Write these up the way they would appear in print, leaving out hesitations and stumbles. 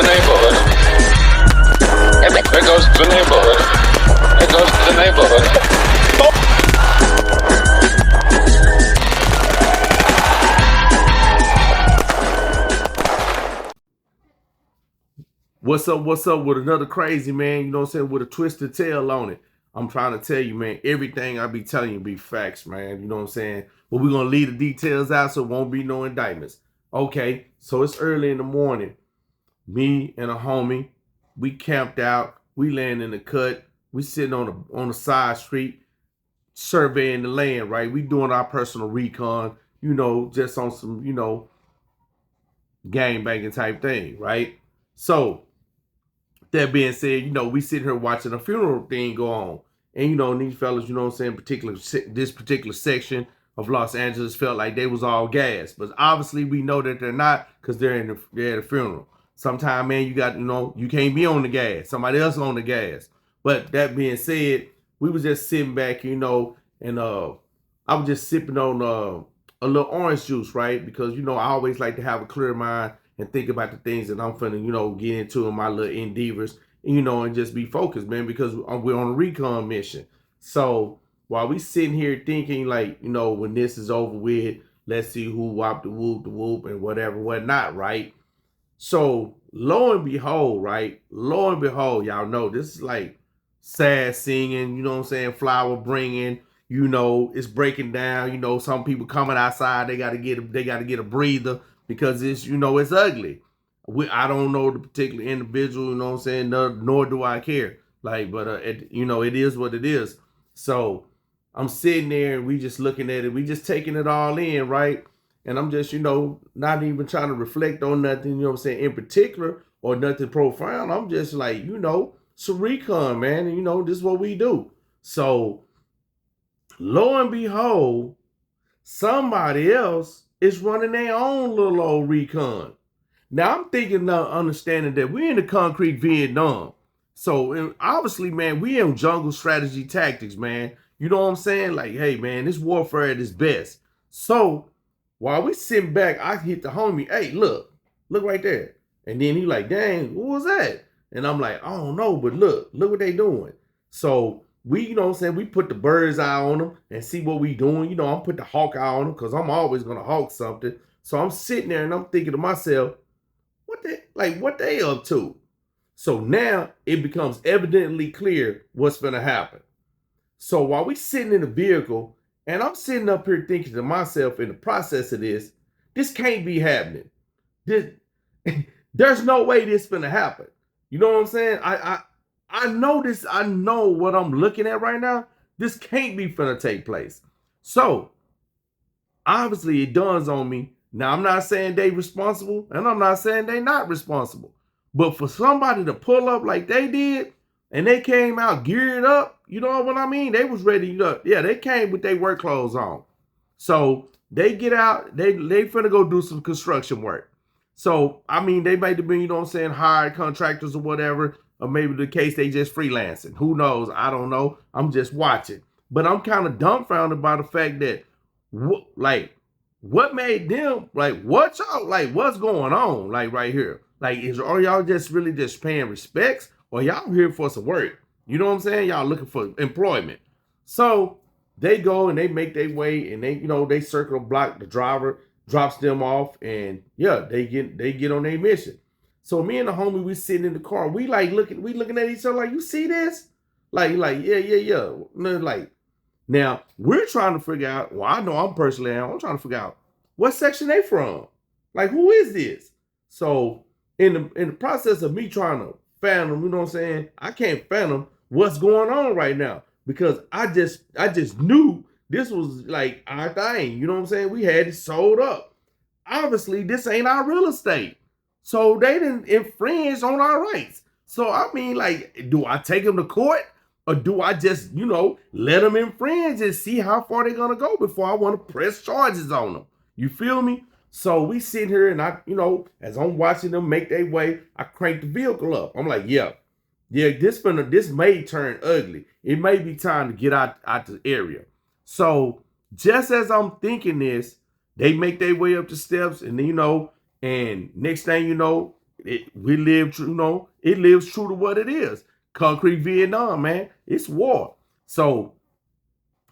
the neighborhood. There goes the neighborhood. There goes the neighborhood. What's up with another crazy, man, you know what I'm saying, with a twisted tail on it. I'm trying to tell you, man, everything I be telling you be facts, man, you know what I'm saying? But we're going to leave the details out so it won't be no indictments. Okay, so it's early in the morning. Me and a homie, we camped out. We laying in the cut. We sitting on the side street surveying the land, right? We doing our personal recon, you know, just on some, you know, gang banging type thing, right? So that being said, you know, we sitting here watching a funeral thing go on. And, you know, these fellas, you know what I'm saying, this particular section of Los Angeles felt like they was all gas. But obviously we know that they're not because they're at a funeral. Sometimes, man, you got, you know, you can't be on the gas. Somebody else on the gas. But that being said, we was just sitting back, you know, and I was just sipping on a little orange juice, right? Because, you know, I always like to have a clear mind and think about the things that I'm finna, you know, get into in my little endeavors, you know, and just be focused, man, because we're on a recon mission. So while we sitting here thinking like, you know, when this is over with, let's see who whopped the whoop and whatever, whatnot, right? So lo and behold, y'all know this is like sad singing, you know what I'm saying, flower bringing, you know, it's breaking down, you know, some people coming outside, they gotta get a breather because it's, you know, it's ugly. I don't know the particular individual, you know what I'm saying, nor do I care. Like, but you know, it is what it is. So I'm sitting there and we just looking at it, we just taking it all in, right? And I'm just, you know, not even trying to reflect on nothing, you know what I'm saying, in particular or nothing profound. I'm just like, you know, some recon, man. And, you know, this is what we do. So lo and behold, somebody else is running their own little old recon. Now I'm thinking now, understanding that we're in the concrete Vietnam. So obviously, man, we in jungle strategy tactics, man. You know what I'm saying? Like, hey, man, this warfare at its best. So while we sitting back, I hit the homie, hey, look right there. And then he like, dang, what was that? And I'm like, I don't know, but look what they doing. So we, you know what I'm saying, we put the bird's eye on them and see what we doing. You know, I'm put the hawk eye on them because I'm always going to hawk something. So I'm sitting there and I'm thinking to myself, what they up to? So now it becomes evidently clear what's going to happen. So while we sitting in the vehicle, and I'm sitting up here thinking to myself in the process of this can't be happening. There's no way this gonna happen. You know what I'm saying? I know this. I know what I'm looking at right now. This can't be finna take place. So obviously it dawns on me. Now I'm not saying they responsible, and I'm not saying they not responsible. But for somebody to pull up like they did, and they came out geared up, you know what I mean? They was ready, yeah, they came with their work clothes on. So they get out, they finna go do some construction work. So, I mean, they might have been, you know what I'm saying, hired contractors or whatever, or maybe the case they just freelancing. Who knows? I don't know. I'm just watching. But I'm kind of dumbfounded by the fact that, what made them, what's going on, right here? Are y'all just really just paying respects? Or y'all here for some work? You know what I'm saying? Y'all looking for employment. So they go and they make their way and they, you know, they circle the block, the driver drops them off, and yeah, they get on their mission. So me and the homie, we sitting in the car, we looking at each other like, you see this? Yeah. Like, now we're trying to figure out, well, I know I'm trying to figure out what section they from. Like, who is this? So in the process of me trying to fathom, you know what I'm saying, I can't fathom what's going on right now because I just knew this was like our thing. You know what I'm saying? We had it sold up. Obviously, this ain't our real estate. So they didn't infringe on our rights. So I mean, like, do I take them to court or do I just, you know, let them infringe and see how far they're gonna go before I want to press charges on them? You feel me? So we sit here and I, you know, as I'm watching them make their way, I crank the vehicle up. I'm like, yeah, this may turn ugly. It may be time to get out the area. So just as I'm thinking this, they make their way up the steps and then, you know, and next thing you know, we live true, it lives true to what it is. Concrete Vietnam, man, it's war. So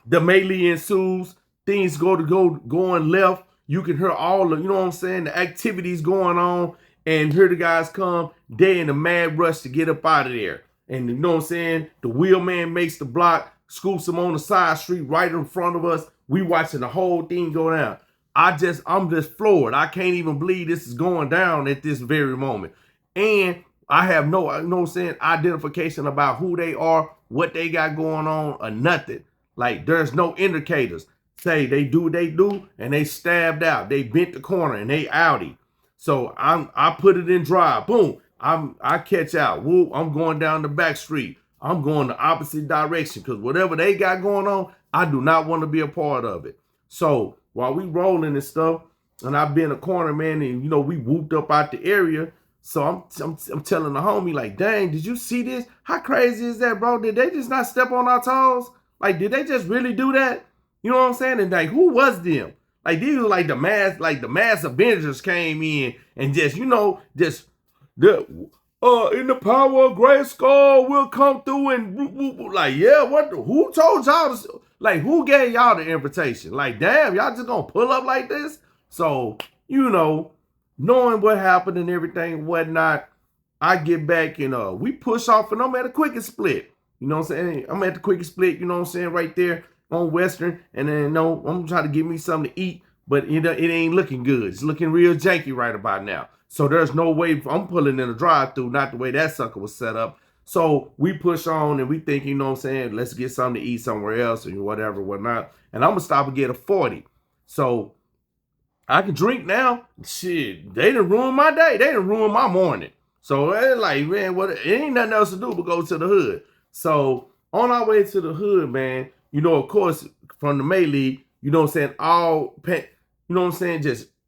the melee ensues, things going left. You can hear all the, the activities going on, and here the guys come, they in a mad rush to get up out of there. And the wheelman makes the block, scoops him on the side street right in front of us. We watching the whole thing go down. I'm just floored. I can't even believe this is going down at this very moment. And I have no identification about who they are, what they got going on, or nothing. Like, there's no indicators. Say they do what they do, and they stabbed out. They bent the corner, and they outie. So I put it in drive. Boom. I catch out. Woo, I'm going down the back street. I'm going the opposite direction because whatever they got going on, I do not want to be a part of it. So while we rolling and stuff, and I've been a corner, man, and we whooped up out the area. So I'm telling the homie, like, dang, did you see this? How crazy is that, bro? Did they just not step on our toes? Like, did they just really do that? You know what I'm saying? And like, who was them? Like, these were like the mass Avengers came in and just in the power of Grayskull will come through and like, yeah, who told y'all to, like, who gave y'all the invitation? Like, damn, y'all just gonna pull up like this? So, knowing what happened and everything and whatnot, I get back and we push off and I'm at a quicker split. You know what I'm saying? I'm at the quicker split, you know what I'm saying, right there on Western. And then I'm trying to get me something to eat, but it ain't looking good. It's looking real janky right about now. So there's no way I'm pulling in a drive-through, not the way that sucker was set up. So we push on and we think, you know what I'm saying, let's get something to eat somewhere else or whatever, whatnot. And I'm gonna stop and get a 40. So I can drink now. Shit, they done ruined my day. They done ruined my morning. So it's like, man, it ain't nothing else to do but go to the hood. So on our way to the hood, man, of course, from the melee, you know what I'm saying,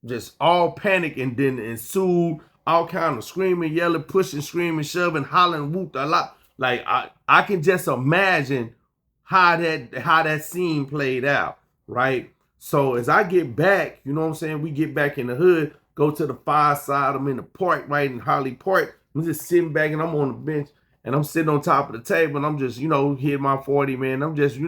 just all panic and then ensued all kind of screaming, yelling, pushing, screaming, shoving, hollering, whooped a lot. Like I can just imagine how that scene played out, right? So as I get back, you know what I'm saying, we get back in the hood, go to the far side. I'm in the park, right in Holly Park. I'm just sitting back and I'm on the bench and I'm sitting on top of the table and I'm just, hitting my 40, man. I'm just,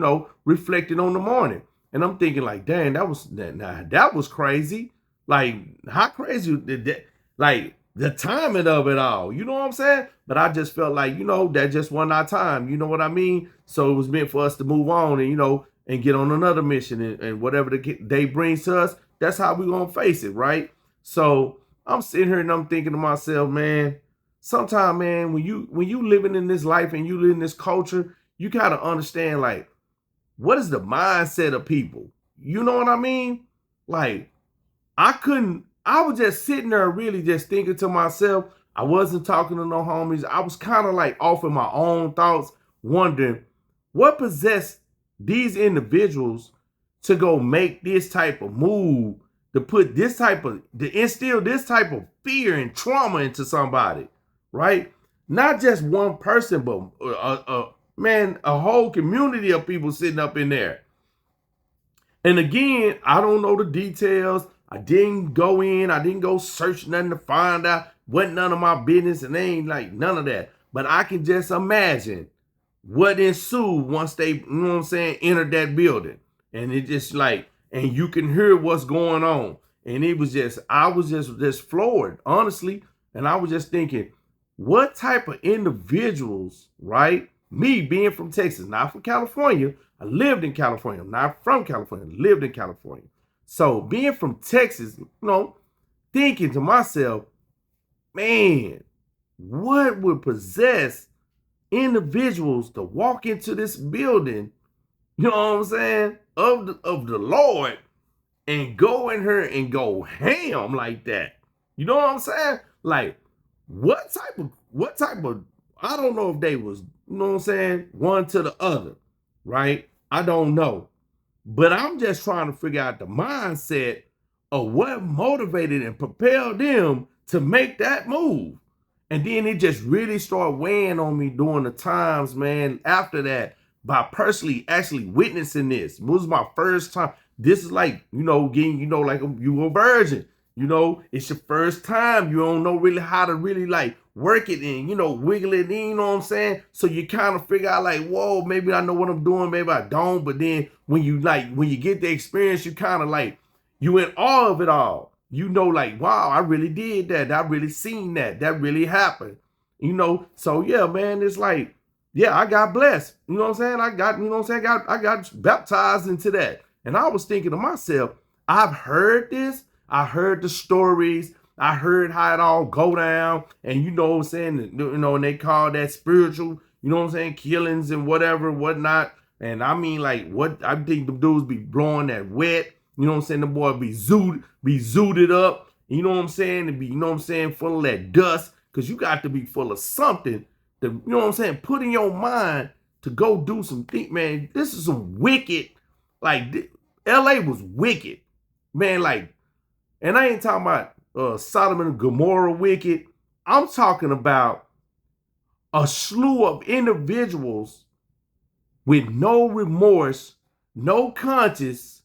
reflecting on the morning. And I'm thinking like, dang, that was crazy. Like, how crazy did that, like the timing of it all, you know what I'm saying? But I just felt like, that just wasn't our time. You know what I mean? So it was meant for us to move on and, and get on another mission and whatever the day brings to us, that's how we're going to face it, right? So I'm sitting here and I'm thinking to myself, man, sometimes, man, when you living in this life and you live in this culture, you got to understand, like, what is the mindset of people? You know what I mean? Like, I was just sitting there really just thinking to myself. I wasn't talking to no homies. I was kind of like off in my own thoughts, wondering what possessed these individuals to go make this type of move, to instill this type of fear and trauma into somebody, right? Not just one person, but a whole community of people sitting up in there. And again, I don't know the details. I didn't go search nothing to find out. Wasn't none of my business, and they ain't like none of that. But I can just imagine what ensued once they, you know what I'm saying, entered that building. And it just like, and you can hear what's going on. And it was just, I was just floored, honestly. And I was just thinking, what type of individuals, right? Me being from Texas, not from California. I lived in California. I'm not from California. I lived in California. So being from Texas, thinking to myself, man, what would possess individuals to walk into this building, you know what I'm saying, of the Lord and go in here and go ham like that? You know what I'm saying? Like, what type of, I don't know if they was, you know what I'm saying, one to the other, right? I don't know. But I'm just trying to figure out the mindset of what motivated and propelled them to make that move. And then it just really started weighing on me during the times, man, after that, by personally actually witnessing this. It was my first time. This is like, getting, like you a virgin. You know, it's your first time. You don't know really how to really like work it in, you know, wiggle it in, you know what I'm saying? So you kind of figure out like, whoa, maybe I know what I'm doing, maybe I don't. But then when you get the experience, you kind of like, you in awe of it all. You know, like, wow, I really did that. I really seen that. That really happened. You know, so yeah, man, it's like, yeah, I got blessed. You know what I'm saying? I got, you know what I'm saying? I got baptized into that. And I was thinking to myself, I've heard this. I heard the stories. I heard how it all go down. And you know what I'm saying? You know, and they call that spiritual, you know what I'm saying? Killings and whatever, whatnot. And I mean, like, what I think the dudes be blowing that wet. You know what I'm saying? The boy be zooted up. You know what I'm saying? And be, you know what I'm saying, full of that dust. Because you got to be full of something to, you know what I'm saying, put in your mind to go do some things. Man, this is some wicked, like, LA was wicked. Man, like, and I ain't talking about Sodom and Gomorrah wicked. I'm talking about a slew of individuals with no remorse, no conscience,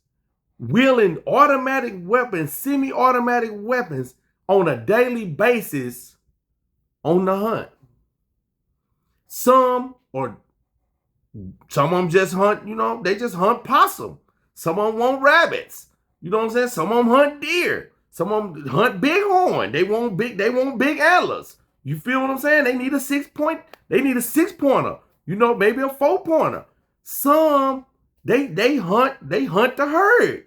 wielding automatic weapons, semi-automatic weapons on a daily basis on the hunt. Some of them just hunt, you know, they just hunt possum. Some of them want rabbits. You know what I'm saying? Some of them hunt deer. Some of them hunt bighorn. They want big antlers. You feel what I'm saying? They need a 6-point, they need a 6-pointer. You know, maybe a 4-pointer. Some they hunt the herd.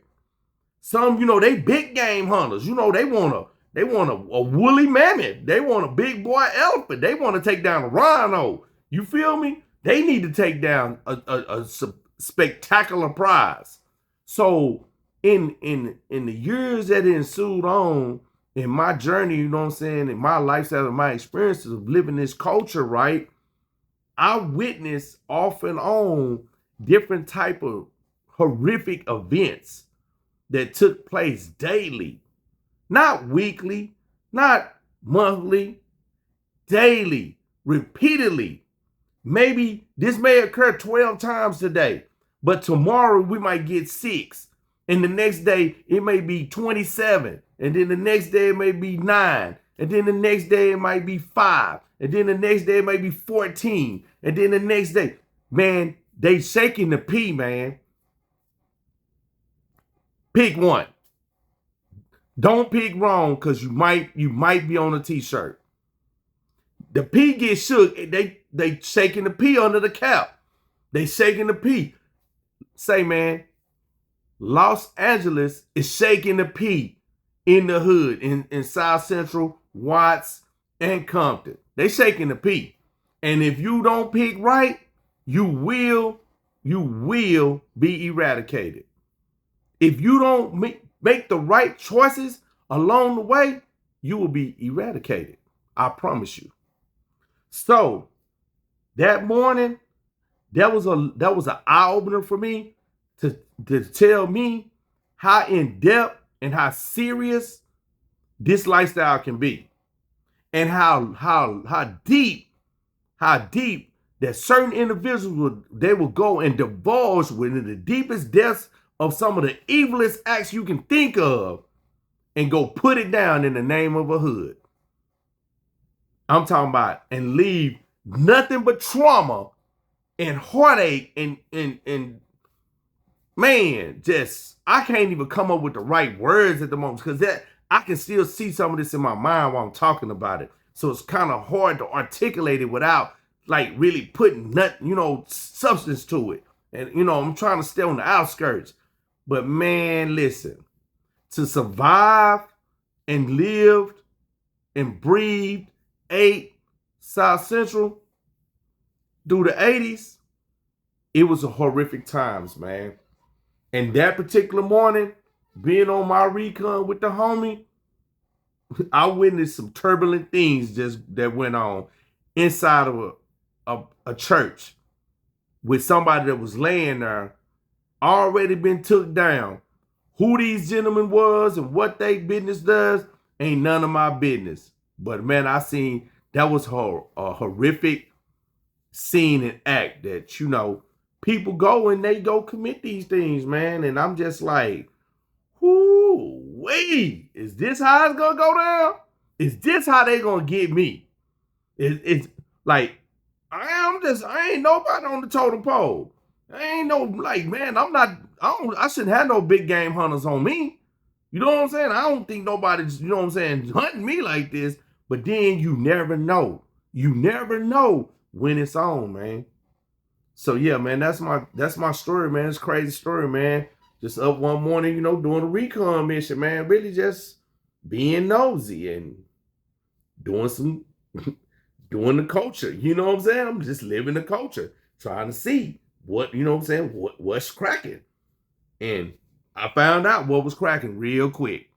Some, you know, they big game hunters. You know, they want a woolly mammoth. They want a big boy elephant. They want to take down a rhino. You feel me? They need to take down a spectacular prize. So in the years that ensued on in my journey, you know what I'm saying, in my lifestyle and my experiences of living this culture, right, I witnessed off and on different type of horrific events that took place daily, not weekly, not monthly, daily, repeatedly. Maybe this may occur 12 times today, but tomorrow we might get 6. And the next day it may be 27. And then the next day it may be 9. And then the next day it might be 5. And then the next day it might be 14. And then the next day, man, they shaking the P, man. Pick one. Don't pick wrong, because you might be on a t-shirt. The P gets shook. They shaking the P under the cap. They shaking the P. Say, man, Los Angeles is shaking the P in the hood, in South Central, Watts, and Compton. They shaking the P. And if you don't pick right, you will be eradicated. If you don't make the right choices along the way, you will be eradicated. I promise you. So that morning, that was an eye-opener for me to tell me how in-depth and how serious this lifestyle can be. And how deep that certain individuals will go and divulge within the deepest depths of some of the evilest acts you can think of and go put it down in the name of a hood. I'm talking about, and leave nothing but trauma and heartache and man, just, I can't even come up with the right words at the moment, because that I can still see some of this in my mind while I'm talking about it. So it's kind of hard to articulate it without like really putting substance to it. And I'm trying to stay on the outskirts. But man, listen, to survive and lived and breathed, ate South Central through the 80s, it was a horrific times, man. And that particular morning, being on my recon with the homie, I witnessed some turbulent things that went on inside of a church with somebody that was laying there, already been took down. Who these gentlemen was and what they business does ain't none of my business. But man, I seen that was a horrific scene and act that, people go and they go commit these things, man. And I'm just like, whoo wait, is this how it's gonna go down? Is this how they gonna get me? It's like I ain't nobody on the totem pole. I ain't no like, man, I shouldn't have no big game hunters on me. You know what I'm saying? I don't think nobody's, you know what I'm saying, hunting me like this. But then you never know. You never know when it's on, man. So yeah, man, that's my story, man. It's a crazy story, man. Just up one morning, you know, doing a recon mission, man. Really just being nosy and doing some doing the culture. You know what I'm saying? I'm just living the culture, trying to see what, you know what I'm saying, what's cracking. And I found out what was cracking real quick.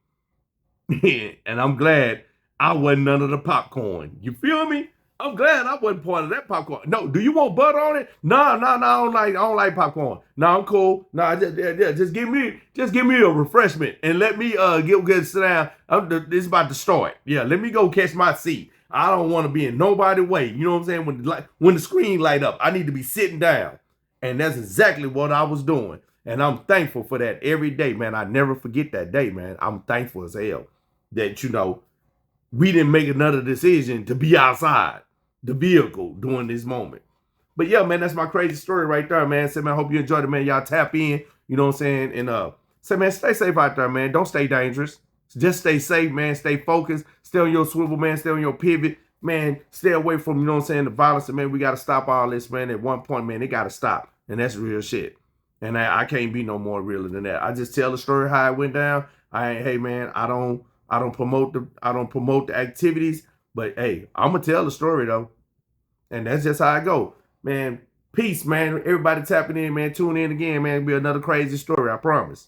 And I'm glad I wasn't none of the popcorn. You feel me? I'm glad I wasn't part of that popcorn. No, do you want butter on it? No, I don't like popcorn. No, I'm cool. No, just give me a refreshment and let me get sit down. It's about to start. Yeah, let me go catch my seat. I don't want to be in nobody's way. You know what I'm saying? When the screen light up, I need to be sitting down. And that's exactly what I was doing. And I'm thankful for that every day, man. I never forget that day, man. I'm thankful as hell that, you know, we didn't make another decision to be outside the vehicle during this moment. But yeah, man, that's my crazy story right there, man. Say, man, I hope you enjoyed it, man. Y'all tap in, you know what I'm saying? And say, man, stay safe out there, man. Don't stay dangerous. Just stay safe, man. Stay focused. Stay on your swivel, man. Stay on your pivot. Man, stay away from, you know what I'm saying, the violence. And, man, we got to stop all this, man. At one point, man, it got to stop. And that's real shit. And I can't be no more realer than that. I just tell the story how it went down. Hey, man, I don't promote the activities, but hey, I'm gonna tell the story though. And that's just how I go. Man, peace, man. Everybody tapping in, man. Tune in again, man. It'll be another crazy story, I promise.